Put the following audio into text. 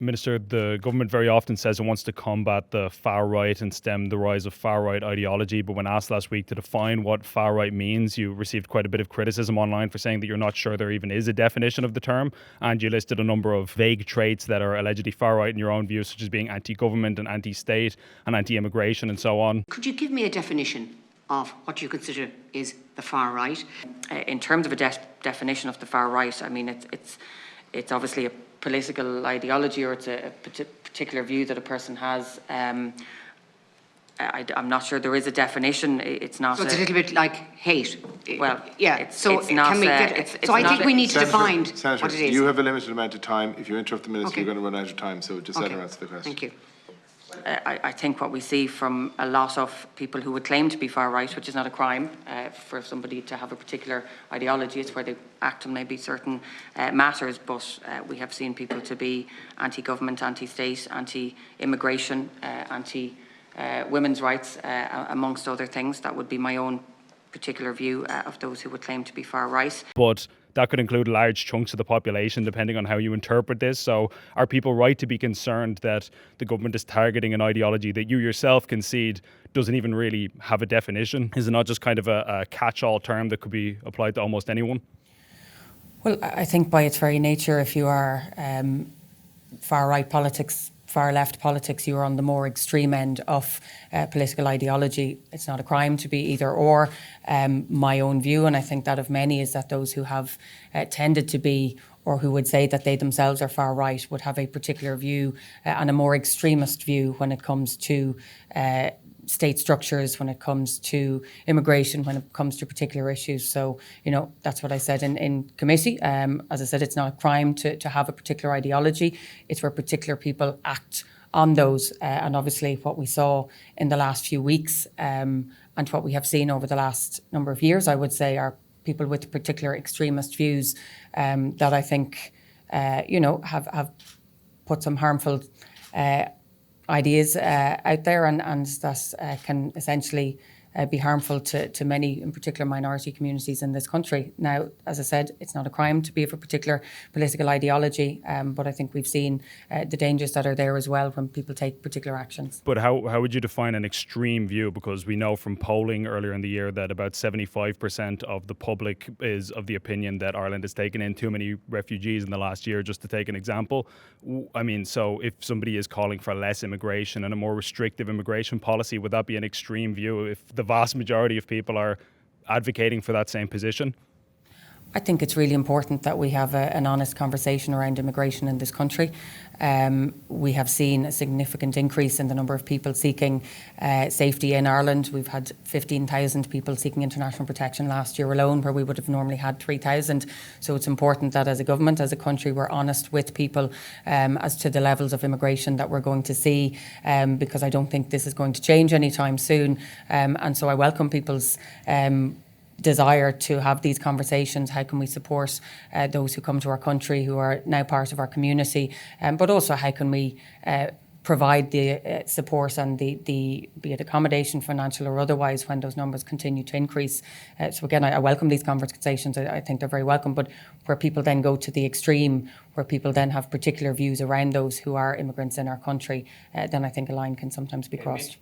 Minister, the government very often says it wants to combat the far right and stem the rise of far right ideology. But when asked last week to define what far right means, you received quite a bit of criticism online for saying that you're not sure there even is a definition of the term. And you listed a number of vague traits that are allegedly far right in your own view, such as being anti-government and anti-state and anti-immigration and so on. Could you give me a definition of what you consider is the far right? In terms of a definition of the far right, I mean, it's obviously a political ideology, or it's a particular view that a person has. I'm not sure there is a definition. It's not. So it's a little bit like hate. Well, yeah. So it's not. I think we need to define Senator, what it is. you have a limited amount of time. If you interrupt the minister, Okay. you're going to run out of time. So just let her answer the question. Thank you. I think what we see from a lot of people who would claim to be far right, which is not a crime for somebody to have a particular ideology, it's where they act on maybe certain matters, but we have seen people to be anti-government, anti-state, anti-immigration, anti-women's rights, amongst other things. That would be my own particular view of those who would claim to be far right. But that could include large chunks of the population, depending on how you interpret this. So are people right to be concerned that the government is targeting an ideology that you yourself concede doesn't even really have a definition? Is it not just kind of a catch-all term that could be applied to almost anyone? Well, I think by its very nature, if you are far-right politics, far-left politics, you're on the more extreme end of political ideology. It's not a crime to be either or. My own view, and I think that of many, is that those who have tended to be, or who would say that they themselves are far-right, would have a particular view and a more extremist view when it comes to state structures, when it comes to immigration, when it comes to particular issues. So, that's what I said in committee. As I said, it's not a crime to have a particular ideology. It's where particular people act on those. And obviously what we saw in the last few weeks and what we have seen over the last number of years, I would say, are people with particular extremist views that I think, have put some harmful ideas out there, and that can essentially be harmful to many, in particular, minority communities in this country. Now, as I said, it's not a crime to be of a particular political ideology, but I think we've seen the dangers that are there as well when people take particular actions. But how would you define an extreme view? Because we know from polling earlier in the year that about 75% of the public is of the opinion that Ireland has taken in too many refugees in the last year, just to take an example. I mean, so if somebody is calling for less immigration and a more restrictive immigration policy, would that be an extreme view if the vast majority of people are advocating for that same position? I think it's really important that we have an honest conversation around immigration in this country. We have seen a significant increase in the number of people seeking safety in Ireland. We've had 15,000 people seeking international protection last year alone, where we would have normally had 3,000. So it's important that as a government, as a country, we're honest with people as to the levels of immigration that we're going to see, because I don't think this is going to change anytime soon. And so I welcome people's desire to have these conversations. How can we support those who come to our country, who are now part of our community, but also how can we provide the support and the be it accommodation, financial or otherwise, when those numbers continue to increase. So again, I welcome these conversations. I think they're very welcome, but where people then go to the extreme, where people then have particular views around those who are immigrants in our country, then I think a line can sometimes be crossed.